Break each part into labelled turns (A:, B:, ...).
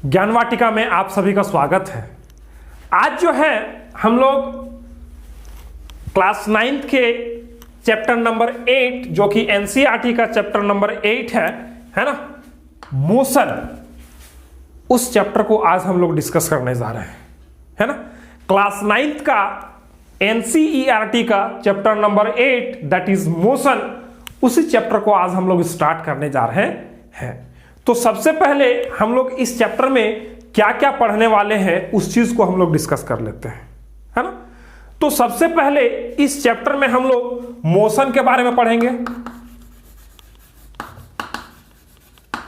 A: ज्ञान वाटिका में आप सभी का स्वागत है। आज जो है हम लोग क्लास 9th के चैप्टर नंबर 8 जो कि एनसीईआरटी का चैप्टर नंबर 8 है ना, मोशन, उस चैप्टर को आज हम लोग डिस्कस करने जा रहे हैं, है ना। क्लास 9th का एनसीईआरटी का chapter number 8 that is motion, उसी चैप्टर को आज हम लोग स्टार्ट करने जा रहे हैं। तो सबसे पहले हम लोग इस चैप्टर में क्या क्या पढ़ने वाले हैं उस चीज को हम लोग डिस्कस कर लेते हैं, है ना। तो सबसे पहले इस चैप्टर में हम लोग मोशन के बारे में पढ़ेंगे,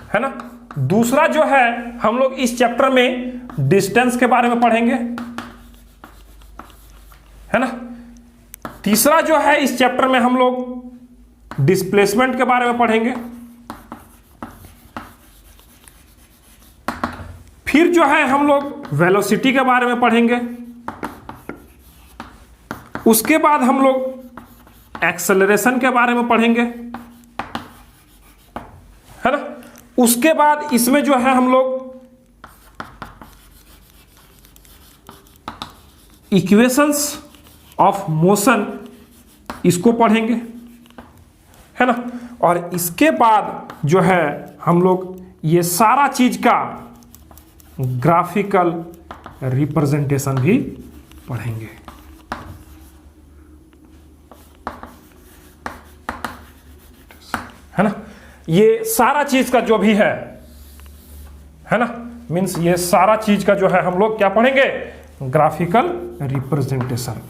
A: है ना। दूसरा जो है हम लोग इस चैप्टर में डिस्टेंस के बारे में पढ़ेंगे, है ना। तीसरा जो है इस चैप्टर में हम लोग डिस्प्लेसमेंट के बारे में पढ़ेंगे। फिर जो है हम लोग वेलोसिटी के बारे में पढ़ेंगे। उसके बाद हम लोग एक्सेलरेशन के बारे में पढ़ेंगे, है ना। उसके बाद इसमें जो है हम लोग इक्वेशंस ऑफ मोशन इसको पढ़ेंगे, है ना। और इसके बाद जो है हम लोग ये सारा चीज का ग्राफिकल रिप्रेजेंटेशन भी पढ़ेंगे, है ना। ये सारा चीज का जो भी है ना, मींस ये सारा चीज का जो है हम लोग क्या पढ़ेंगे, ग्राफिकल रिप्रेजेंटेशन,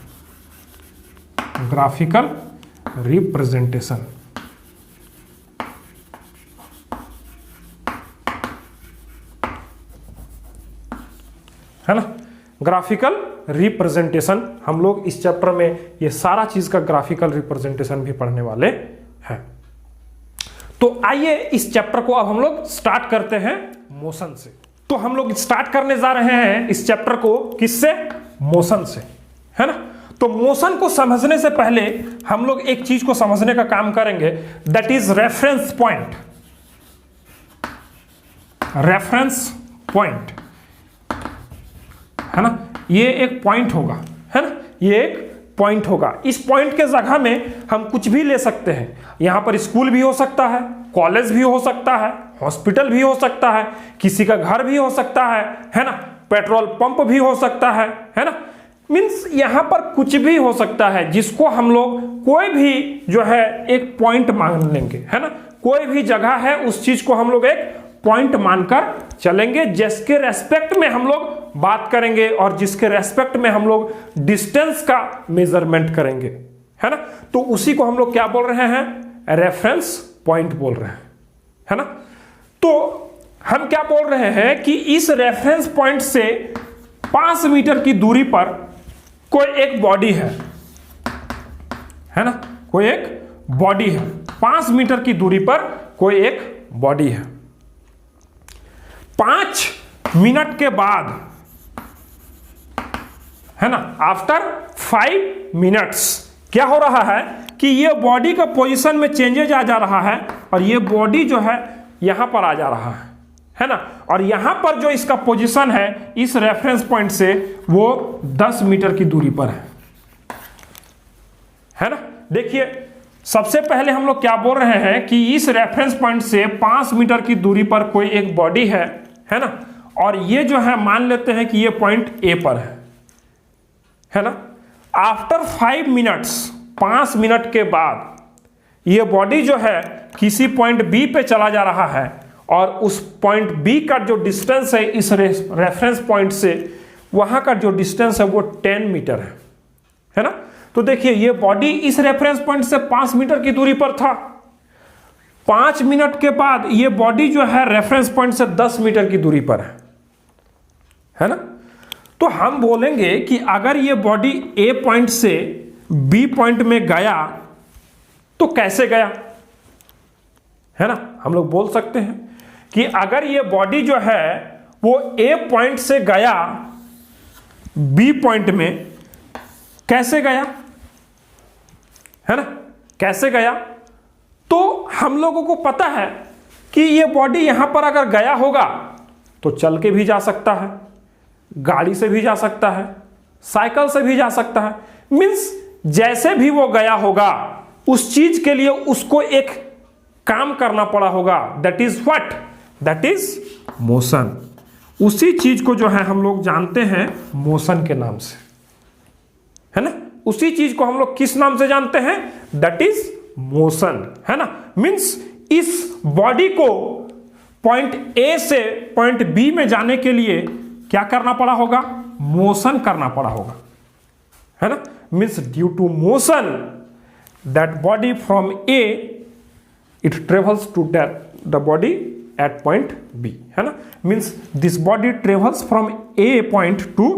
A: ग्राफिकल रिप्रेजेंटेशन, है ना। ग्राफिकल रिप्रेजेंटेशन हम लोग इस चैप्टर में ये सारा चीज का ग्राफिकल रिप्रेजेंटेशन भी पढ़ने वाले हैं। तो आइए इस चैप्टर को अब हम लोग स्टार्ट करते हैं मोशन से। तो हम लोग स्टार्ट करने जा रहे हैं इस चैप्टर को किससे, मोशन से, है ना। तो मोशन को समझने से पहले हम लोग एक चीज को समझने का काम करेंगे, that is reference point. Reference point, है ना, ये एक पॉइंट होगा, है ना, ये एक पॉइंट होगा। इस पॉइंट के जगह में हम कुछ भी ले सकते हैं। यहां पर स्कूल भी हो सकता है, कॉलेज भी हो सकता है, हॉस्पिटल भी हो सकता है, किसी का घर भी हो सकता है ना, पेट्रोल पंप भी हो सकता है ना। मींस यहां पर कुछ भी हो सकता है जिसको हम लोग कोई भी जो है एक पॉइंट मान लेंगे, है ना। कोई भी जगह है उस चीज को हम लोग एक पॉइंट मानकर चलेंगे, जिसके रेस्पेक्ट में हम लोग बात करेंगे और जिसके रेस्पेक्ट में हम लोग डिस्टेंस का मेजरमेंट करेंगे, है ना। तो उसी को हम लोग क्या बोल रहे हैं, रेफरेंस पॉइंट बोल रहे हैं, है ना। तो हम क्या बोल रहे हैं कि इस रेफरेंस पॉइंट से 5 मीटर की दूरी पर कोई एक बॉडी है ना, कोई एक बॉडी है। 5 मीटर की दूरी पर कोई एक बॉडी है। 5 मिनट के बाद, है ना, आफ्टर 5 मिनट्स क्या हो रहा है कि ये बॉडी का पोजीशन में चेंजेज आ जा रहा है और ये बॉडी जो है यहां पर आ जा रहा है ना। और यहां पर जो इसका पोजीशन है इस रेफरेंस पॉइंट से वो 10 मीटर की दूरी पर है ना। देखिए सबसे पहले हम लोग क्या बोल रहे हैं कि इस रेफरेंस पॉइंट से 5 मीटर की दूरी पर कोई एक बॉडी है ना। और ये जो है मान लेते हैं कि ये पॉइंट ए पर है ना। आफ्टर 5 मिनट्स, 5 मिनट के बाद ये बॉडी जो है किसी पॉइंट बी पे चला जा रहा है और उस पॉइंट बी का जो डिस्टेंस है इस रेफरेंस पॉइंट से वहां का जो डिस्टेंस है वो 10 मीटर है ना। तो देखिए ये बॉडी इस रेफरेंस पॉइंट से 5 मीटर की दूरी पर था। 5 मिनट के बाद ये बॉडी जो है रेफरेंस पॉइंट से 10 मीटर की दूरी पर है ना। तो हम बोलेंगे कि अगर ये बॉडी ए पॉइंट से बी पॉइंट में गया तो कैसे गया, है ना। हम लोग बोल सकते हैं कि अगर ये बॉडी जो है वो ए पॉइंट से गया बी पॉइंट में, कैसे गया, है ना, कैसे गया। तो हम लोगों को पता है कि ये बॉडी यहां पर अगर गया होगा तो चल के भी जा सकता है, गाड़ी से भी जा सकता है, साइकिल से भी जा सकता है। मीन्स जैसे भी वो गया होगा उस चीज के लिए उसको एक काम करना पड़ा होगा, that is what, that is motion. उसी चीज को जो है हम लोग जानते हैं मोशन के नाम से, है ना। उसी चीज को हम लोग किस नाम से जानते हैं, दैट इज मोशन, है ना। मीन्स इस बॉडी को पॉइंट ए से पॉइंट बी में जाने के लिए क्या करना पड़ा होगा, मोशन करना पड़ा होगा, है ना। Means due to motion that body from A it travels to the body at point B, है ना। Means this body travels from A point to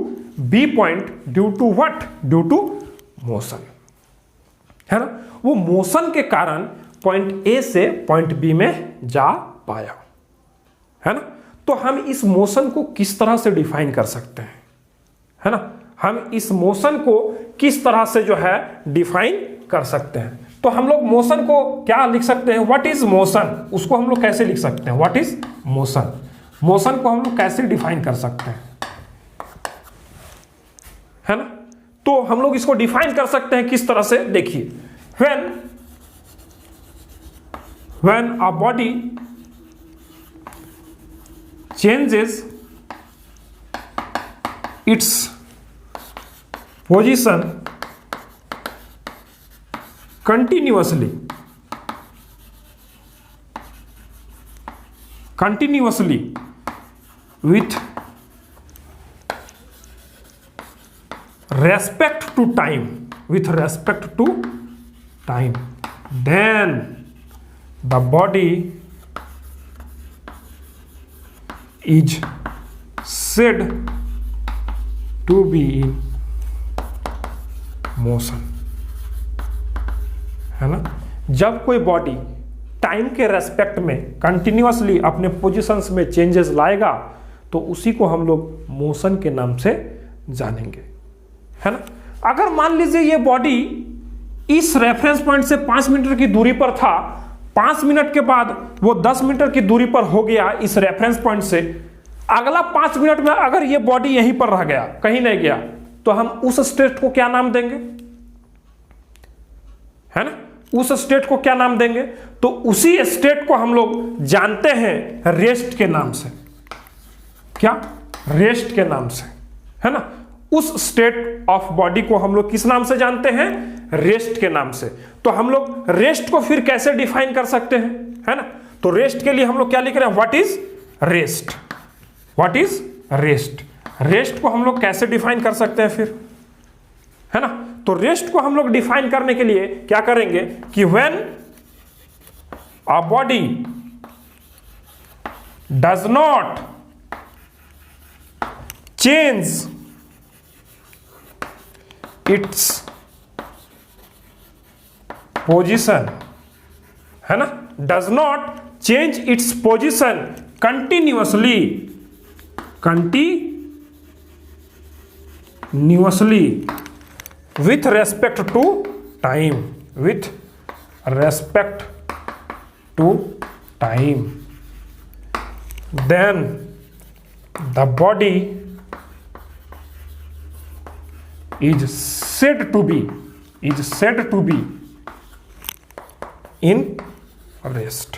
A: B point due to what, due to motion, है ना। वो motion के कारण point A से point B में जा पाया, है ना। तो हम इस मोशन को किस तरह से डिफाइन कर सकते हैं, है ना। हम इस मोशन को किस तरह से जो है डिफाइन कर सकते हैं। तो हम लोग मोशन को क्या लिख सकते हैं, व्हाट इज मोशन, उसको हम लोग कैसे लिख सकते हैं, व्हाट इज मोशन। मोशन को हम लोग कैसे डिफाइन कर सकते हैं, है ना। तो हम लोग इसको डिफाइन कर सकते हैं किस तरह से, देखिए, when a body changes its position continuously with respect to time, then the body is said to be in motion, है ना। जब कोई बॉडी टाइम के रेस्पेक्ट में कंटिन्यूअसली अपने पोजीशंस में चेंजेस लाएगा तो उसी को हम लोग मोशन के नाम से जानेंगे, है ना। अगर मान लीजिए ये बॉडी इस रेफरेंस पॉइंट से 5 मीटर की दूरी पर था, 5 मिनट के बाद वो 10 मीटर की दूरी पर हो गया इस रेफरेंस पॉइंट से, अगला 5 मिनट में अगर ये बॉडी यहीं पर रह गया, कहीं नहीं गया, तो हम उस स्टेट को क्या नाम देंगे, है ना। उस स्टेट को क्या नाम देंगे, तो उसी स्टेट को हम लोग जानते हैं रेस्ट के नाम से, क्या, रेस्ट के नाम से, है ना। उस स्टेट ऑफ बॉडी को हम लोग किस नाम से जानते हैं, रेस्ट के नाम से। तो हम लोग रेस्ट को फिर कैसे डिफाइन कर सकते हैं, है ना। तो रेस्ट के लिए हम लोग क्या लिख रहे हैं, what is rest, what is rest. Rest को हम लोग कैसे डिफाइन कर सकते हैं फिर, है ना। तो रेस्ट को हम लोग डिफाइन करने के लिए क्या करेंगे कि when a body does not change its position, है ना, does not change its position continuously with respect to time, with respect to time, then the body is said to be in rest,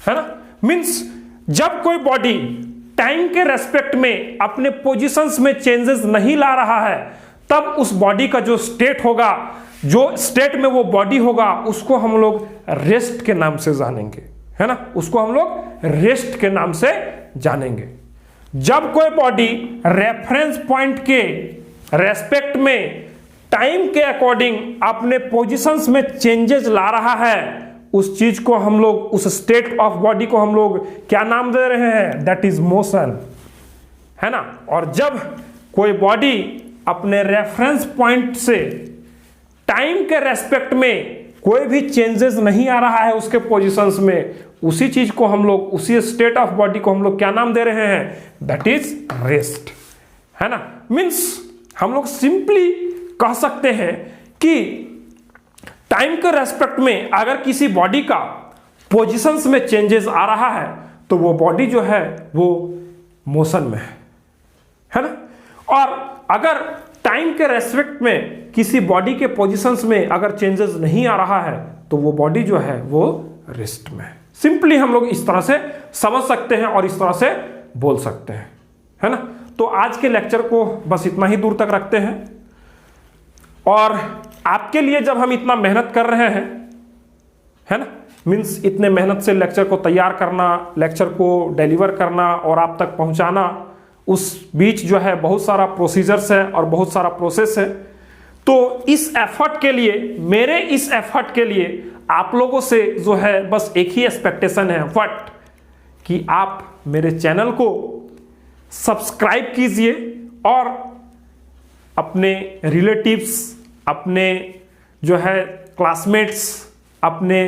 A: है ना। Means जब कोई body time के respect में अपने positions में चेंजेस नहीं ला रहा है, तब उस बॉडी का जो स्टेट होगा, जो स्टेट में वो बॉडी होगा, उसको हम लोग रेस्ट के नाम से जानेंगे, है ना। उसको हम लोग रेस्ट के नाम से जानेंगे। जब कोई बॉडी रेफरेंस पॉइंट के रेस्पेक्ट में टाइम के अकॉर्डिंग अपने पोजीशंस में चेंजेस ला रहा है, उस चीज को हम लोग, उस स्टेट ऑफ बॉडी को हम लोग क्या नाम दे रहे हैं, दैट इज मोशन, है ना। और जब कोई बॉडी अपने रेफरेंस पॉइंट से टाइम के रेस्पेक्ट में कोई भी चेंजेस नहीं आ रहा है उसके पोजीशंस में, उसी चीज को हम लोग, उसी स्टेट ऑफ बॉडी को हम लोग क्या नाम दे रहे हैं, दैट इज रेस्ट, है ना। मीन्स हम लोग सिंपली कह सकते हैं कि टाइम के रेस्पेक्ट में अगर किसी बॉडी का पोजीशंस में चेंजेस आ रहा है तो वो बॉडी जो है वो मोशन में है ना। और अगर टाइम के रेस्पेक्ट में किसी बॉडी के पोजीशंस में अगर चेंजेस नहीं आ रहा है तो वो बॉडी जो है वो रेस्ट में है। सिंपली हम लोग इस तरह से समझ सकते हैं और इस तरह से बोल सकते हैं, है ना। तो आज के लेक्चर को बस इतना ही दूर तक रखते हैं। और आपके लिए जब हम इतना मेहनत कर रहे हैं, है ना, मीन्स इतने मेहनत से लेक्चर को तैयार करना, लेक्चर को डिलीवर करना और आप तक पहुंचाना, उस बीच जो है बहुत सारा प्रोसीजर्स है और बहुत सारा प्रोसेस है। तो इस एफर्ट के लिए, मेरे इस एफर्ट के लिए आप लोगों से जो है बस एक ही एक्सपेक्टेशन है, व्हाट, कि आप मेरे चैनल को सब्सक्राइब कीजिए और अपने रिलेटिव्स, अपने जो है क्लासमेट्स, अपने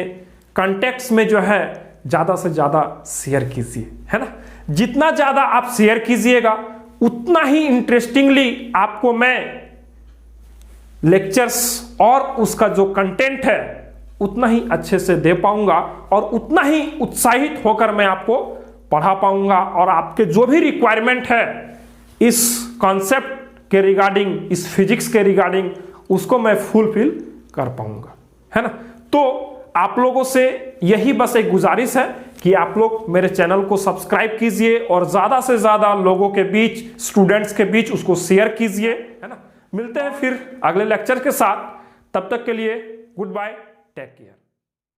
A: कॉन्टेक्ट्स में जो है ज़्यादा से ज़्यादा शेयर कीजिए, है ना। जितना ज़्यादा आप शेयर कीजिएगा उतना ही इंटरेस्टिंगली आपको मैं लेक्चर्स और उसका जो कंटेंट है उतना ही अच्छे से दे पाऊंगा और उतना ही उत्साहित होकर मैं आपको पढ़ा पाऊंगा और आपके जो भी रिक्वायरमेंट है इस कॉन्सेप्ट के रिगार्डिंग, इस फिजिक्स के रिगार्डिंग, उसको मैं फुलफिल कर पाऊंगा, है ना। तो आप लोगों से यही बस एक गुजारिश है कि आप लोग मेरे चैनल को सब्सक्राइब कीजिए और ज़्यादा से ज़्यादा लोगों के बीच, स्टूडेंट्स के बीच उसको शेयर कीजिए, है ना। मिलते हैं फिर अगले लेक्चर के साथ, तब तक के लिए गुड बाय, टेक केयर।